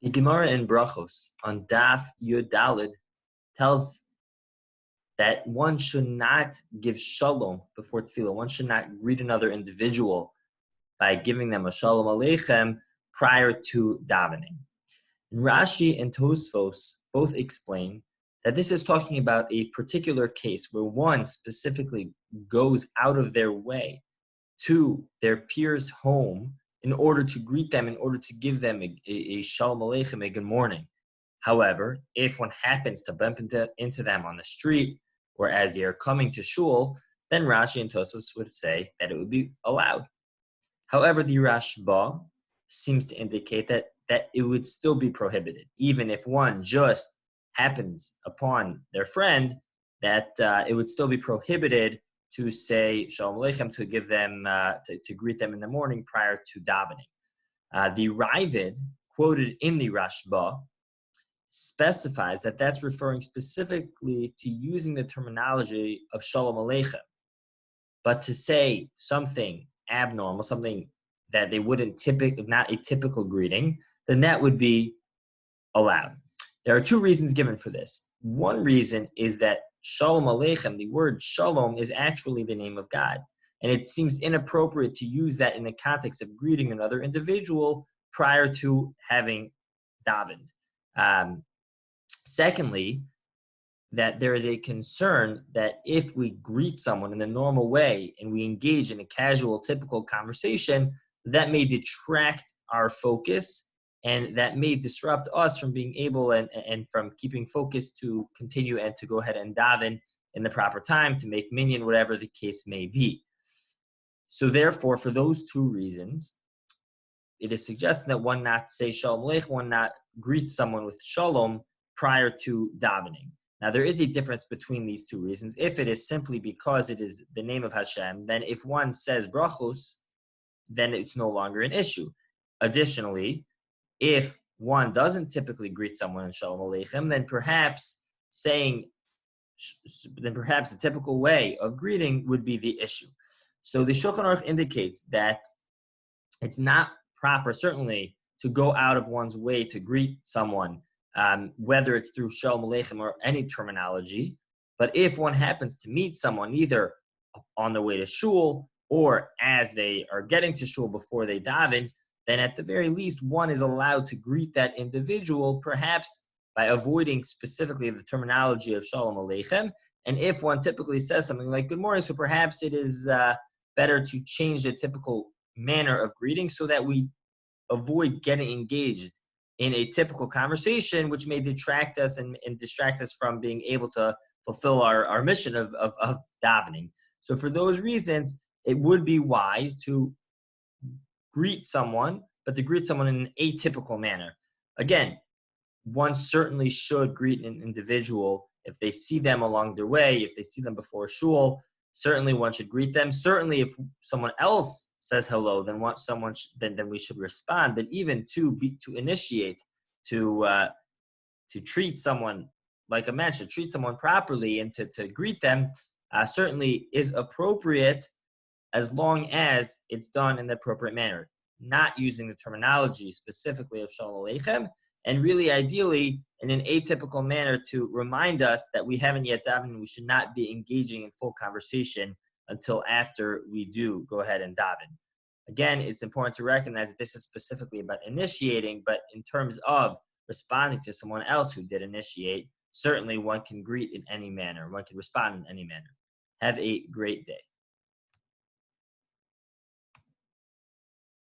The Gemara in Brachos on Daf Yud Daled tells that one should not give shalom before tefillah. One should not greet another individual by giving them a shalom aleichem prior to davening. And Rashi and Tosfos both explain that this is talking about a particular case where one specifically goes out of their way to their peer's home in order to greet them, in order to give them a shalom aleichem, a good morning. However, if one happens to bump into them on the street or as they are coming to shul, then Rashi and Tosfos would say that it would be allowed. However, the Rashba seems to indicate that it would still be prohibited, even if one just happens upon their friend, that it would still be prohibited to say Shalom Aleichem, to give them, to greet them in the morning prior to davening. The Ravid, quoted in the Rashba, specifies that that's referring specifically to using the terminology of Shalom Aleichem. But to say something abnormal, something that they wouldn't not a typical greeting, then that would be allowed. There are two reasons given for this. One reason is that Shalom Aleichem, the word Shalom, is actually the name of God. And it seems inappropriate to use that in the context of greeting another individual prior to having davened. Secondly, that there is a concern that if we greet someone in the normal way and we engage in a casual, typical conversation, that may detract our focus and that may disrupt us from being able and from keeping focus to continue and to go ahead and daven in the proper time, to make minyan, whatever the case may be. So therefore, for those two reasons, it is suggested that one not say Shalom Aleichem, one not greet someone with Shalom prior to davening. Now, there is a difference between these two reasons. If it is simply because it is the name of Hashem, then if one says brachos, then it's no longer an issue. Additionally, if one doesn't typically greet someone in Shalom Aleichem, then perhaps the typical way of greeting would be the issue. So the Shulchan Aruch indicates that it's not proper, certainly, to go out of one's way to greet someone, whether it's through Shalom Aleichem or any terminology. But if one happens to meet someone either on the way to shul or as they are getting to shul before they daven, then at the very least, one is allowed to greet that individual, perhaps by avoiding specifically the terminology of Shalom Aleichem. And if one typically says something like good morning, so perhaps it is better to change the typical manner of greeting so that we avoid getting engaged in a typical conversation, which may detract us and distract us from being able to fulfill our mission of davening. So for those reasons, it would be wise to greet someone, but to greet someone in an atypical manner. Again, one certainly should greet an individual if they see them along their way, if they see them before shul. Certainly one should greet them. Certainly if someone else says hello, then then we should respond. But even to initiate, to treat someone like a man should treat someone properly and to greet them certainly is appropriate, as long as it's done in the appropriate manner, not using the terminology specifically of Shalom Aleichem, and really ideally in an atypical manner to remind us that we haven't yet davened and we should not be engaging in full conversation until after we do go ahead and daven. Again, it's important to recognize that this is specifically about initiating, but in terms of responding to someone else who did initiate, certainly one can greet in any manner, one can respond in any manner. Have a great day.